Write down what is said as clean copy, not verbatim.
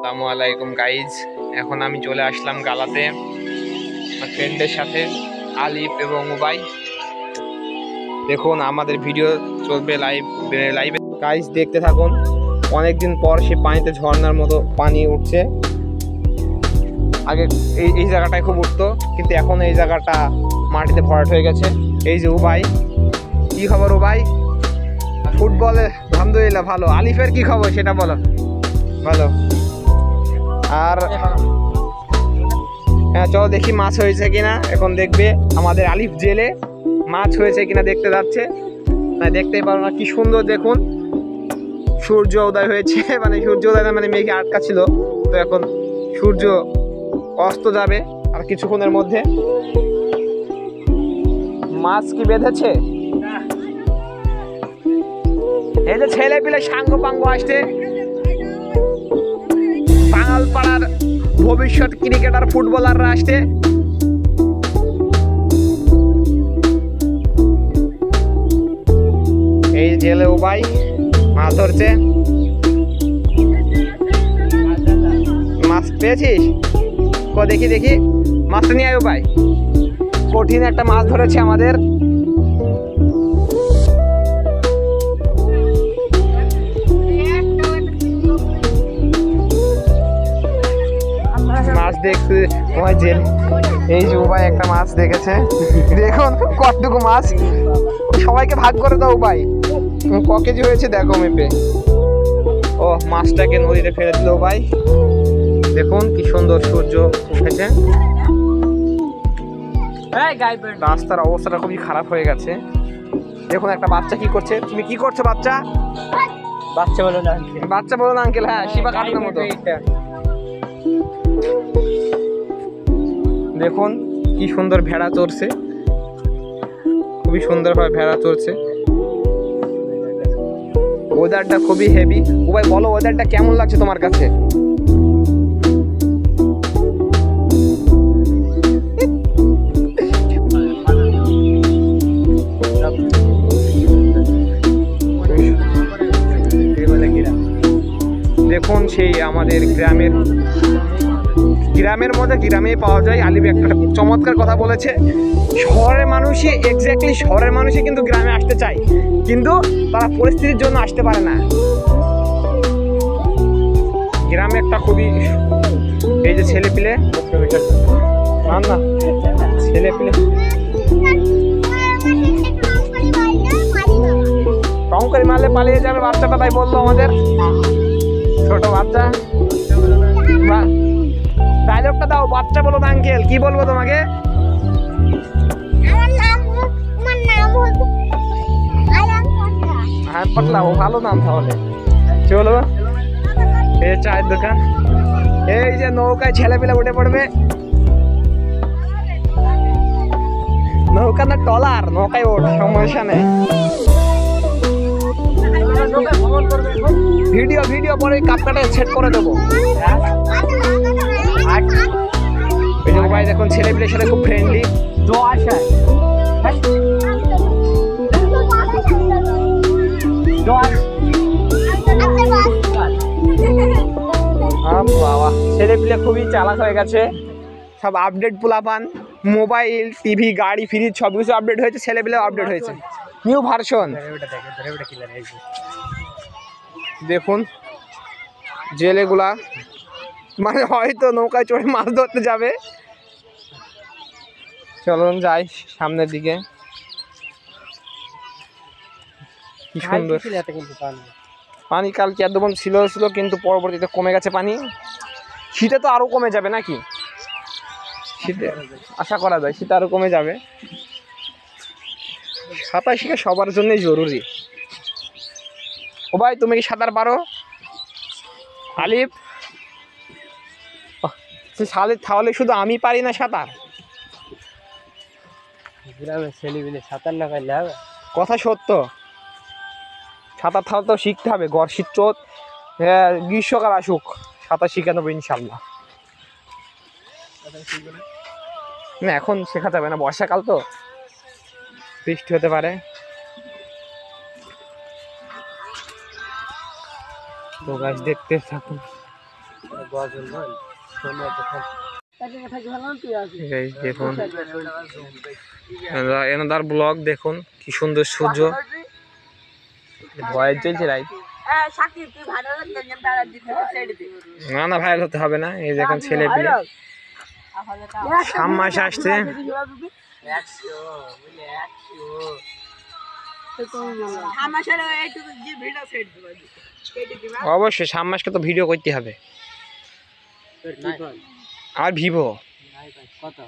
আসসালামু আলাইকুম গাইজ। এখন আমি চলে আসলাম গালাতে আমার ফ্রেন্ডের সাথে আলিফ এবং উবাই। দেখুন আমাদের ভিডিও চলবে লাইভে গাইজ, দেখতে থাকুন। অনেকদিন পর সে পানিতে ঝর্ণার মতো পানি উঠছে। আগে এই জায়গাটায় খুব উঠতো, কিন্তু এখন এই জায়গাটা মাটিতে ভরাট হয়ে গেছে। এই যে উবাই, কি খবর উবাই? ফুটবলে আলহামদুলিল্লাহ ভালো। আলিফের কি খবর সেটা বলো। ভালো। আর হ্যাঁ, চলো দেখি মাছ হয়েছে কিনা। এখন দেখবে আমাদের আলিফ জেলে মাছ হয়েছে কিনা দেখতে যাচ্ছে। না দেখতেই পারো না, কি সুন্দর দেখুন সূর্য উদয় হয়েছে। মানে সূর্য উদয় মানে মেঘে আটকা ছিল, তো এখন সূর্য অস্ত যাবে আর কিছুক্ষণের মধ্যে। মাছ কি বেঁধেছে? এই যে ছেলে পিলে সাঙ্গ পাঙ্গ আসছে, বাঙাল পাড়ার ভবিষ্যৎ ক্রিকেটার ফুটবলাররা আসছে। এই জেলে উবাই মাছ ধরছে। মাছ পেয়েছিস? দেখি দেখি মাছটা নিয়ে আয় উবাই। কঠিন একটা মাছ ধরেছে আমাদের। মাছ দেখতে এই যে উবাই একটা মাছ দেখেছে। দেখুন কতটুকু মাছ, সবাইকে ভাগ করে দাও উবাই। ক কেজি হয়েছে দেখো মেপে। ও মাছটাকে নদীতে ফেলে দিল উবাই। দেখুন কি সুন্দর সূর্য উঠেছে। রাস্তার অবস্থাটা খুবই খারাপ হয়ে গেছে। দেখুন একটা বাচ্চা কি করছে। তুমি কি করছো বাচ্চা? বাচ্চা বলো না, বাচ্চা বলো না আঙ্কেল। হ্যাঁ, শিবা কাটানোর মতো। দেখুন কি সুন্দর ভেড়া চড়ছে, খুবই সুন্দরভাবে ভেড়া চড়ছে। ওয়েদারটা খুবই হেভি। উবাই বলো ওয়েদারটা কেমন লাগছে তোমার কাছে? দেখুন সেই আমাদের গ্রামের মধ্যে গ্রামে পাওয়া যায়। আলিফ একটা চমৎকার কথা বলেছে। শহরের মানুষই শহরের মানুষই কিন্তু গ্রামে আসতে চায়, কিন্তু তারা পরিস্থিতির জন্য আসতে পারে না। গ্রামে একটা খুবই এই যে ছেলে পিলে না ছেলে পিলে কম করে মারলে পালিয়ে যাবে বাচ্চাটা, তাই বললো আমাদের ছোট বাচ্চা। ডায়লগটা দাও, বাচ্চা বলো না আঙ্কেল। কি বলবো তোমাকে? হ্যাঁ পাতলা, ও ভালো নাম তাহলে। চলো এই চায়ের দোকান। এই যে নৌকায় ছেলে পেলে উঠে পড়বে। নৌকা না টলার, নৌকায় ওঠ, সমস্যা নেই। ভিডিও পরে কাপকাটে সেট করে দেবো। এই যে ভাই দেখুন ছেলে পেলের সাথে খুব ফ্রেন্ডলি। বাবা ছেলে পেলে খুবই চালাক হয়ে গেছে। সব আপডেট পোলাপান, মোবাইল টিভি গাড়ি ফ্রিজ সব কিছু আপডেট হয়েছে। ছেলে পেলেও আপডেট হয়েছে, নিউ ভার্সন। দেখুন জেলেগুলা মানে হয়তো নৌকায় চড়ে মাছ ধরতে যাবে। চলুন যাই সামনের দিকে। কি সুন্দর পানি। কালকে একদম ছিল কিন্তু পরবর্তীতে কমে গেছে পানি। শীতে তো আরো কমে যাবে নাকি? শীতে আশা করা যায় শীতে আরো কমে যাবে। সাঁতার শিখা সবার জন্যই জরুরি। ও ভাই তুমি কি সাঁতার পারো? আলিফ তাহলে শুধু আমি পারি না সাঁতার? গ্রামের ছেলেপিলে সাঁতার না পারলে হবে? কথা সত্য। সাঁতার তাহলে তো শিখতে হবে। শীত চোত গ্রীষ্মকাল আসুক, সাঁতার শিখে নেবো ইনশাল্লাহ। না এখন শেখা যাবে না, বর্ষাকাল তো বৃষ্টি হতে পারে। তো গাছ দেখতে থাকুন। গজল বল শুনে তো Guys, দেখুন এনাদার ব্লগ দেখুন কি সুন্দর সূর্য ভয় চলছে রাইট না না ভাইরাল হতে হবে না এই দেখুন ছেলে পিলে সামমাসে আসছে অবশ্যই সামমাসকে তো ভিডিও করতে হবে আর ভিভো কত